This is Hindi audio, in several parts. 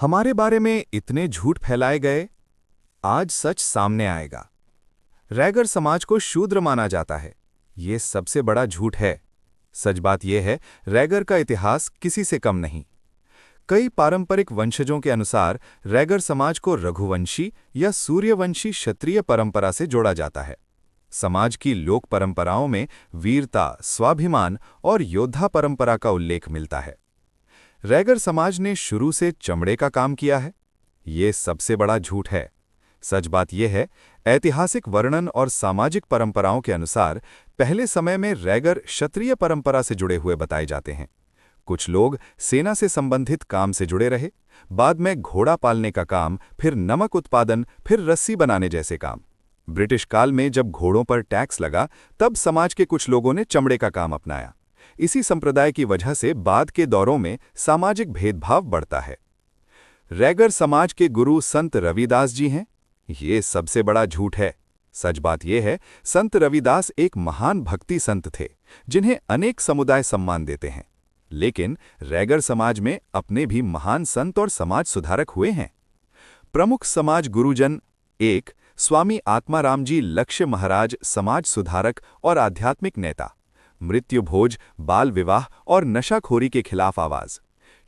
हमारे बारे में इतने झूठ फैलाए गए, आज सच सामने आएगा। रैगर समाज को शूद्र माना जाता है, ये सबसे बड़ा झूठ है। सच बात यह है, रैगर का इतिहास किसी से कम नहीं। कई पारंपरिक वंशजों के अनुसार रैगर समाज को रघुवंशी या सूर्यवंशी क्षत्रिय परंपरा से जोड़ा जाता है। समाज की लोक परंपराओं में वीरता, स्वाभिमान और योद्धा परंपरा का उल्लेख मिलता है। रैगर समाज ने शुरू से चमड़े का काम किया है, ये सबसे बड़ा झूठ है। सच बात यह है, ऐतिहासिक वर्णन और सामाजिक परंपराओं के अनुसार पहले समय में रैगर क्षत्रिय परंपरा से जुड़े हुए बताए जाते हैं। कुछ लोग सेना से संबंधित काम से जुड़े रहे, बाद में घोड़ा पालने का काम, फिर नमक उत्पादन, फिर रस्सी बनाने जैसे काम। ब्रिटिश काल में जब घोड़ों पर टैक्स लगा, तब समाज के कुछ लोगों ने चमड़े का काम अपनाया। इसी संप्रदाय की वजह से बाद के दौरों में सामाजिक भेदभाव बढ़ता है। रैगर समाज के गुरु संत रविदास जी हैं, ये सबसे बड़ा झूठ है। सच बात यह है, संत रविदास एक महान भक्ति संत थे, जिन्हें अनेक समुदाय सम्मान देते हैं। लेकिन रैगर समाज में अपने भी महान संत और समाज सुधारक हुए हैं। प्रमुख समाज गुरुजन: 1. स्वामी आत्माराम जी लक्ष्य महाराज, समाज सुधारक और आध्यात्मिक नेता। मृत्यु भोज, बाल विवाह और नशाखोरी के खिलाफ आवाज।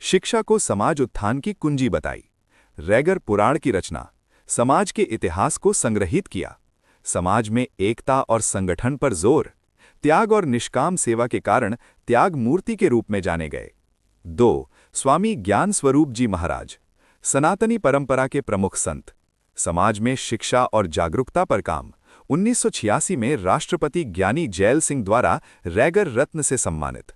शिक्षा को समाज उत्थान की कुंजी बताई। रैगर पुराण की रचना, समाज के इतिहास को संग्रहित किया। समाज में एकता और संगठन पर जोर। त्याग और निष्काम सेवा के कारण त्याग मूर्ति के रूप में जाने गए। 2. स्वामी ज्ञान स्वरूप जी महाराज, सनातनी परंपरा के प्रमुख संत। समाज में शिक्षा और जागरूकता पर काम। 1986 में राष्ट्रपति ज्ञानी जैल सिंह द्वारा रैगर रत्न से सम्मानित।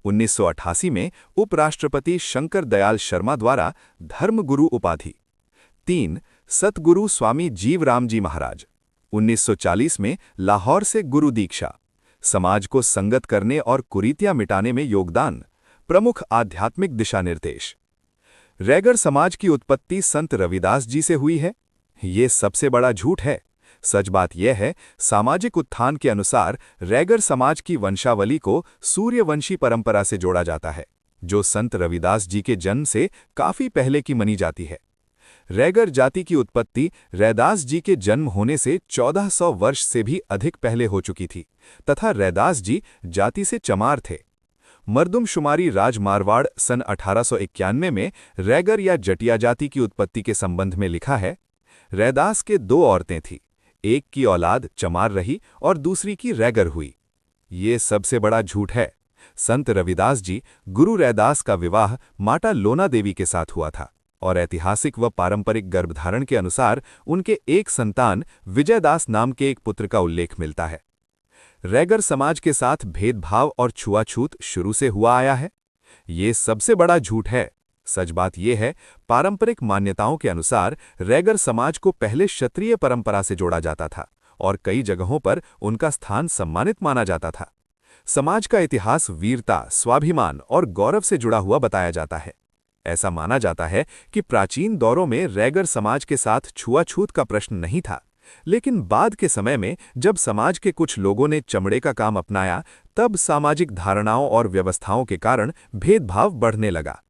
1988 में उपराष्ट्रपति शंकर दयाल शर्मा द्वारा धर्मगुरु उपाधि। 3. सतगुरु स्वामी जीवराम जी महाराज, 1940 में लाहौर से गुरु दीक्षा। समाज को संगत करने और कुरीतियां मिटाने में योगदान। प्रमुख आध्यात्मिक दिशा निर्देश। रैगर समाज की उत्पत्ति संत रविदास जी से हुई है, ये सबसे बड़ा झूठ है। सच बात यह है, सामाजिक उत्थान के अनुसार रैगर समाज की वंशावली को सूर्यवंशी परंपरा से जोड़ा जाता है, जो संत रविदास जी के जन्म से काफी पहले की मानी जाती है। रैगर जाति की उत्पत्ति रैदास जी के जन्म होने से 1400 वर्ष से भी अधिक पहले हो चुकी थी, तथा रैदास जी जाति से चमार थे। मर्दुमशुमारी राज मारवाड़ सन 1891 में रैगर या जटिया जाति की उत्पत्ति के संबंध में लिखा है, रैदास के 2 औरतें थीं, एक की औलाद चमार रही और दूसरी की रैगर हुई। ये सबसे बड़ा झूठ है। संत रविदास जी गुरु रैदास का विवाह माता लोना देवी के साथ हुआ था और ऐतिहासिक व पारंपरिक गर्भधारण के अनुसार उनके एक संतान विजयदास नाम के एक पुत्र का उल्लेख मिलता है। रैगर समाज के साथ भेदभाव और छुआछूत शुरू से हुआ आया है, ये सबसे बड़ा झूठ है। सच बात यह है, पारंपरिक मान्यताओं के अनुसार रैगर समाज को पहले क्षत्रिय परंपरा से जोड़ा जाता था और कई जगहों पर उनका स्थान सम्मानित माना जाता था। समाज का इतिहास वीरता, स्वाभिमान और गौरव से जुड़ा हुआ बताया जाता है। ऐसा माना जाता है कि प्राचीन दौरों में रैगर समाज के साथ छुआछूत का प्रश्न नहीं था, लेकिन बाद के समय में जब समाज के कुछ लोगों ने चमड़े का काम अपनाया, तब सामाजिक धारणाओं और व्यवस्थाओं के कारण भेदभाव बढ़ने लगा।